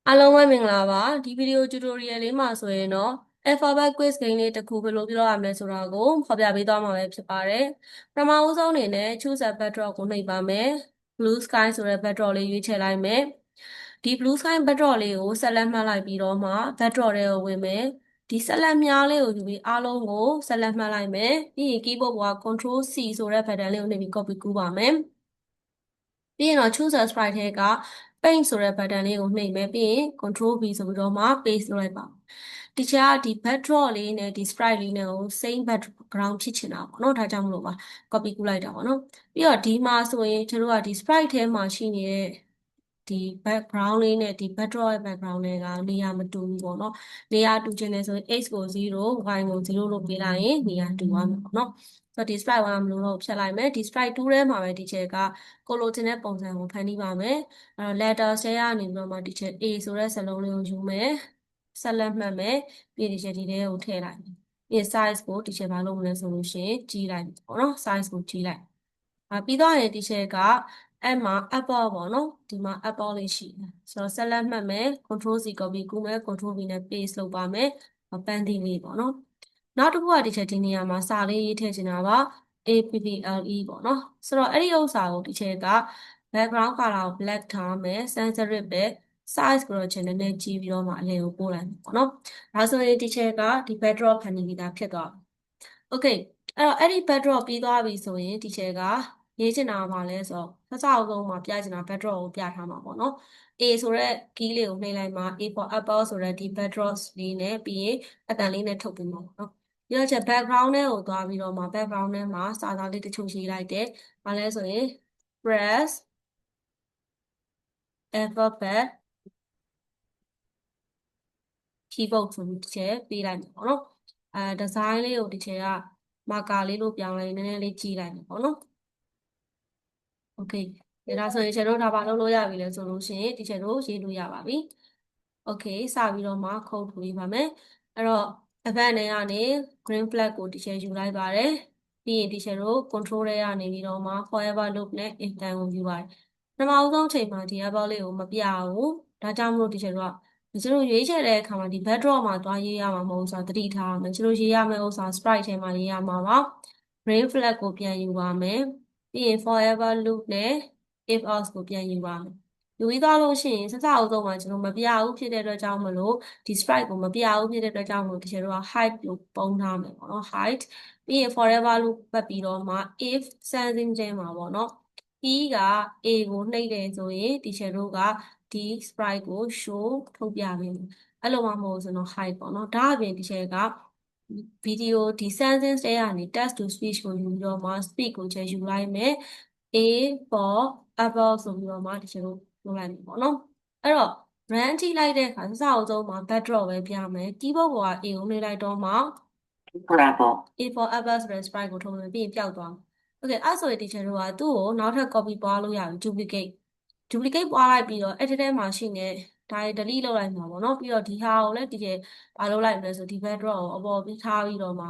အားလုံးပဲမင်္ဂလာပါဒီဗီဒီယို tutorial လေးမှာဆိုရင်တော့ alphabet quiz game လေးတစ်ခုဘယ်လိုပြုလုပ်ရမလဲဆိုတာကိုဖော်ပြပေးသွားမှာပဲဖြစ်ပါတယ်ပထမဦးဆုံးအနေနဲ့ choose a backdrop ကိုနှိပ်ပါမယ် blue sky ဆိုတဲ့ backdrop လေးရွေးချယ်လိုက်မယ်ဒီ blue sky backdrop လေးကိုဆက်လက်မှတ်လိုက်ပြီးတော့မှ backdrop တွေကိုဝင်မယ်ဒီဆက်လက်မြားလေးကိုယူပြီးအားလုံးကိုဆက်လက်မှတ်လိုက်မယ်ပြီးရင် keyboard ပေါ်က control C ဆိုတဲ့ button လေးကိုနှိပ်ပြီး copy ကူးပါမယ်ပြီးရင်တော့ choose a sprite ထဲက paint ဆိုတဲ့ button လေးကိုနှိပ်မယ်ပြီးရင် control V ဆိုပြီးတော့မှ paste လုပ်လိုက်ပါဒီချာဒီ backdrop လေးနဲ့ဒီ sprite လေးနဲ့ကို same background ဖြစ်ချင်တာပေါ့နော်ဒါကြောင့်မလို့ပါ copy ကူးလိုက်တာပေါ့နော်ပြီးတော့ဒီမှာဆိုရင်ကျွန်တော်တို့ကဒီ sprite ထဲမှာရှိနေတဲ့ဒီ background လေးနဲ့ဒီ backdrop ရဲ့ background တွေကနေရာမတူဘူးပေါ့နော်နေရာတူချင်တယ်ဆိုရင် x ကို0 y ကို0လို့ပေးလိုက်ရင်နေရာတူသွားမှာပေါ့နော်ဆိုတော့ဒီ sprite 1မလို့တော့ဖြတ်လိုက်မယ်ဒီ sprite 2ထဲမှာပဲဒီချက်ကကိုလိုချင်တဲ့ပုံစံကိုဖန်တီးပါမယ်အဲ့တော့ letter ထဲကနေပြီးတော့မှဒီချက် A ဆိုတဲ့စာလုံးလေးကိုယူမယ်ဆက်လက်မှတ်မယ်ပြီးဒီချက်ဒီထဲကိုထည့်လိုက်မယ်ပြီး size ကိုဒီချက်ဘာလုပ်မလဲဆိုလို့ရှိရင်ကြီးလိုက်ပေါ့နော် size ကိုကြီးလိုက်ပြီးတော့ရင်ဒီချက်ကအဲ့မှာ apple ပေါ့နော်ဒီမှာ apple လေးရှိတယ်ဆိုတော့ဆက်လက်မှတ်မယ် control C copy ကူးမယ် control V နဲ့ paste လုပ်ပါမယ်ပန်းသီးလေးပေါ့နော်နောက်တစ်ခုကဒီချက်ဒီနေရာမှာစာလေးရေးထည့်ချင်တာပါ APPLE ပေါ့နော်ဆိုတော့အဲ့ဒီဥစ္စာကိုဒီချက်က background color ကို black ထားမယ် sans serif ပဲ size ကိုတော့ချင်နည်းနည်းကြီးပြီးတော့မှအလယ်ကိုပို့လိုက်မယ်ပေါ့နော်ဒါဆိုရင်ဒီချက်ကဒီ backdrop ဖန်တီးပြီးသားဖြစ်သွားပြီ okay အဲ့ဒီ backdrop ပြီးသွားပြီဆိုရင်ဒီချက်ကရေးချင်တာကဘာလဲဆိုတော့စစအဆုံးမှာပြချင်တာ backdrop ကိုပြထားမှာပေါ့နော် A ဆိုတဲ့ key လေးကိုနှိပ်လိုက်မှာ A for apple ဆိုတဲ့ဒီ backdrop လေးနဲ့ပြီးရင်အတန်လေးနဲ့ထုတ်ပြီးမှာပေါ့နော်ပြီးတော့ချက် background ထဲကိုသွားပြီးတော့မှ background ထဲမှာစာသားလေးတချို့ရေးလိုက်တယ်ဘာလဲဆိုရင် press alphabet keyboard ဆိုပြီးတစ်ချက်ပေးလိုက်မယ်ပေါ့နော်design လေးကိုဒီချက်ကမာကာလေးလို့ပြောင်းလိုက်နည်းနည်းလေးကြီးလိုက်မယ်ပေါ့နော်โอเคဒါဆိုရင်ကျွန်တော်တို့ဒါပါလုပ်လို့ရပြီလဲဆိုလို့ရှိရင်ဒီချက်တို့ရေးလို့ရပါပြီโอเคစပြီးတော့မှ code ထိုးရေးပါမယ်အဲ့တော့ event တွေကနေ green flag ကိုဒီချက်ယူလိုက်ပါတယ်ပြီးရင်ဒီချက်တို့ control တွေကနေပြီးတော့မှ forever loop နဲ့ if then ကိုယူပါတယ်ပထမဦးဆုံးချိန်မှာဒီ apple လေးကိုမပြဘူးဒါကြောင့်မလို့ဒီချက်တို့ကကျွန်တော်ရွေးချယ်တဲ့အခါမှာဒီ backdrop မှာသွားရေးရမှာမဟုတ်ဆိုတာသတိထားရမယ်ကျွန်တော်ရေးရမယ့်ဥစ္စာ sprite ထဲမှာရေးရမှာပါ green flag ကိုပြန်ယူပါမယ်ပြီးရင် forever loop နဲ့ if else ကိုပြန်ယူပါမယ်ယူပြီးသွားလို့ရှိရင်စစအုပ်ဆုံးမှာကျွန်တော်မပြဘူးဖြစ်တဲ့အတွက်ကြောင့်မလို့ဒီ sprite ကိုမပြဘူးဖြစ်တဲ့အတွက်ကြောင့်မလို့ဒီကျွန်တော်က height လို့ပုံထားမယ်ပေါ့နော် height ပြီးရင် forever loop ပတ်ပြီးတော့မှ if something ထဲမှာပေါ့နော် e က a ကိုနှိပ်တယ်ဆိုရင်ဒီချက်တို့ကဒီ sprite ကို show ထုတ်ပြပေးမယ်အဲ့လိုမှမဟုတ်ဆိုတော့ height ပေါ့နော်ဒါအပြင်ဒီချက်ကဗီဒီယိုဒီ sentence တွေကနေ text to speech ကိုယူပြီးတော့မှ speak ကိုချက်ယူလိုက်မယ် A for apple ဆိုပြီးတော့မှဒီချက်တို့လုပ်လိုက်မယ်ပေါ့နော်အဲ့တော့ run ထိလိုက်တဲ့အခါစစအဆုံးမှာ backdrop ပဲပြမယ် keyboard ပေါ်က A ကိုနှိပ်လိုက်တော့မှ apple A for apple ဆိုတဲ့ sprite ကိုထုတ်မယ်ပြီးရင်ပျောက်သွားမယ် okay အဲ့ဆိုရင်ဒီချက်တို့ကသူ့ကိုနောက်ထပ် copy ပွားလို့ရပြီ duplicate ပွားလိုက်ပြီးတော့အဲ့ဒီထဲမှာရှိနေဒါ delete လုပ်လိုက်မှာပေါ့နော်ပြီးတော့ဒီဟာကိုလည်းဒီချက်ဘာလုပ်လိုက်မလဲဆိုဒီ backdrop ကိုအပေါ်ပြီးထားပြီးတော့မှ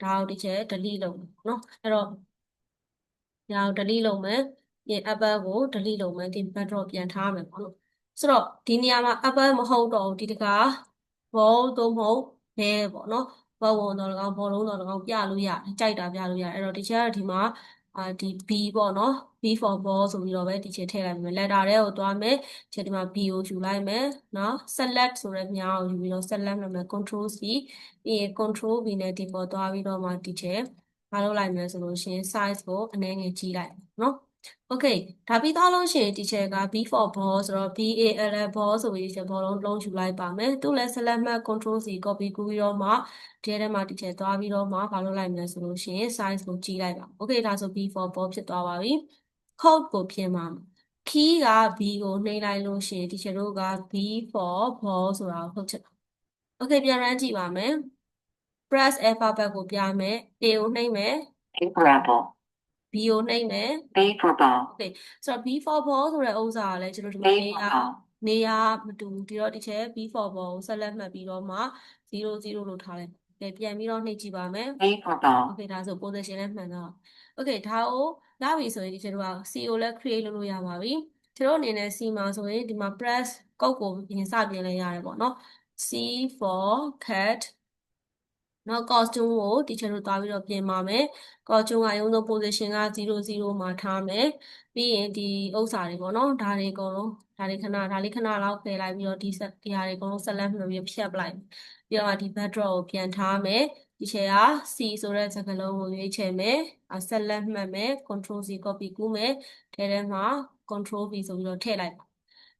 ဒါကိုဒီချက် delete လုပ်မယ်နော်အဲ့တော့ဒါကို delete လုပ်မယ်ပြီး apple ကို delete လုပ်မယ်ဒီ backdrop ပြန်ထားမယ်ပေါ့နော်ဆိုတော့ဒီနေရာမှာ apple မဟုတ်တော့ဘူးဒီတကား ball သို့မဟုတ် bell ပေါ့နော်ဘောဝင်တော့၎င်းဘောလုံးတော့၎င်းပြလို့ရတယ်ကြိုက်တာပြလို့ရတယ်အဲ့တော့ဒီချက်ကတော့ဒီမှာဒီ B ပေါ့နော် B for ball ဆိုပြီးတော့ပဲဒီချက်ထည့်လိုက်မယ် letter ထဲကိုသွားမယ်ချက်ဒီမှာ B ကိုယူလိုက်မယ်နော် select ဆိုတဲ့မြားကိုယူပြီးတော့ select လုပ်မယ် control C ပြီးရင် control V နဲ့ဒီပေါ်သွားပြီးတော့မှဒီချက်မလုပ်လိုက်မယ်ဆိုလို့ရှိရင် size ကိုအနည်းငယ်ကြီးလိုက်နော် okay ဒါပြီးသားလို့ရှိရင်ဒီချက်က B for ball ဆိုတော့ BALL ball ဆိုပြီးချက်ဘောလုံးလုံးယူလိုက်ပါမယ်သူလည်း select မှတ် control C copy ကူးပြီးတော့မှဒီထဲမှာဒီချက်သွားပြီးတော့မှဘာလုပ်လိုက်မလဲဆိုလို့ရှိရင် size ကိုကြီးလိုက်ပါ okay ဒါဆို B for ball ဖြစ်သွားပါပြီ code ကိုပြင်ပါမယ် key က B ကိုနှိပ်လိုက်လို့ရှိရင်ဒီချက်တို့က B for ball ဆိုတာကိုထုတ်ချက် okay ပြန် run ကြည့်ပါမယ် press alphabet ကိုပြမယ် A ကိုနှိပ်မယ် A for apple B ကိုနှိပ်မယ် B for ball okay ဆိုတော့ B for ball ဆိုတဲ့ဥစ္စာကလည်းကျွန်တော်ဒီမှာနေရာမတူဘူးဒီတော့ဒီချက် B for ball ကိုဆက်လက်မှတ်ပြီးတော့မှ0 0လို့ထားလိုက်ပြန်ပြီးတော့နှိပ်ကြည့်ပါမယ် A for ball okay ဒါဆို position လည်းမှန်တော့ okay ဒါကိုရပြီဆိုရင်ဒီချက်တို့က C ကိုလည်း create လုပ်လို့ရပါပြီ ကျတို့အနေနဲ့ C မှာဆိုရင်ဒီမှာ press ကုတ်ကိုပြင်စပြင်လဲရတယ်ပေါ့နော် C for cat နောက် costume ကို teacher တို့သွားပြီးတော့ပြင်ပါမယ် costume ကရုံးဆုံး position က00မှာထားမယ်ပြီးရင်ဒီဥစ္စာတွေပေါ့နော်ဒါတွေအကုန်လုံးဒါလေးခဏလောက်ဖယ်လိုက်ပြီးတော့ဒီဟာတွေအကုန်လုံးဆက်လက်မှတ်ပြီးဖြတ်ပလိုက်ပြီးတော့ဒီ backdrop ကိုပြန်ထားမယ်ဒီချက်က C ဆိုတဲ့စကားလုံးကိုရွေးချယ်မယ်ဆက်လက်မှတ်မယ် control C copy ကူးမယ်ထဲမှာ control V ဆိုပြီးတော့ထည့်လိုက်ပါ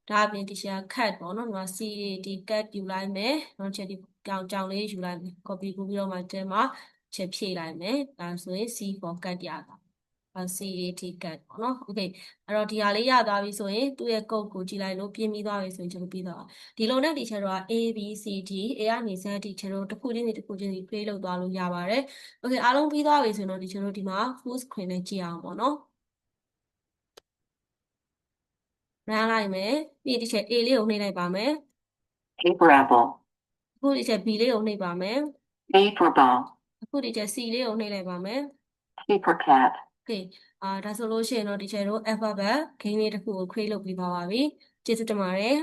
ဒါအပြင်ဒီချက်က cut ပေါ့နော်ဒီမှာ C ဒီ cut ယူလိုက်မယ်နောက်ချက်ဒီကြောင်လေးယူလိုက်မယ် copy ကူးပြီးတော့မှတဲမှာချက်ဖြည့်လိုက်မယ်ဒါဆိုရင် C for cut ရတာCAT cut ပေါ့နော် okay အဲ့တော့ဒီဟာလေးရသွားပြီဆိုရင်သူ့ရဲ့ code ကိုကြည့်လိုက်လို့ပြင်ပြီးသွားပြီဆိုရင်ကျွန်တော်ပြီးသွားဒီလိုနဲ့ teacher တို့က A B C D A ကနေ Z teacher တို့တစ်ခုချင်းစီ play လုပ်သွားလို့ရပါတယ် okay အားလုံးပြီးသွားပြီဆိုရင်တော့ teacher တို့ဒီမှာ full screen နဲ့ကြည့်အောင်ပေါ့နော် run လိုက်မယ်ပြီး teacher A လေးကိုနှိပ်လိုက်ပါမယ် Paper apple. အခု teacher B လေးကိုနှိပ်ပါမယ် Paper ball. အခု teacher C လေးကိုနှိပ်လိုက်ပါမယ် Paper cat. okay ဒါဆိုလို့ရှိရင်တော့ teacher တို့ alphabet game လေးတစ်ခုကို create လုပ်ပြီးသွားပါပြီကျေးဇူးတင်ပါတယ်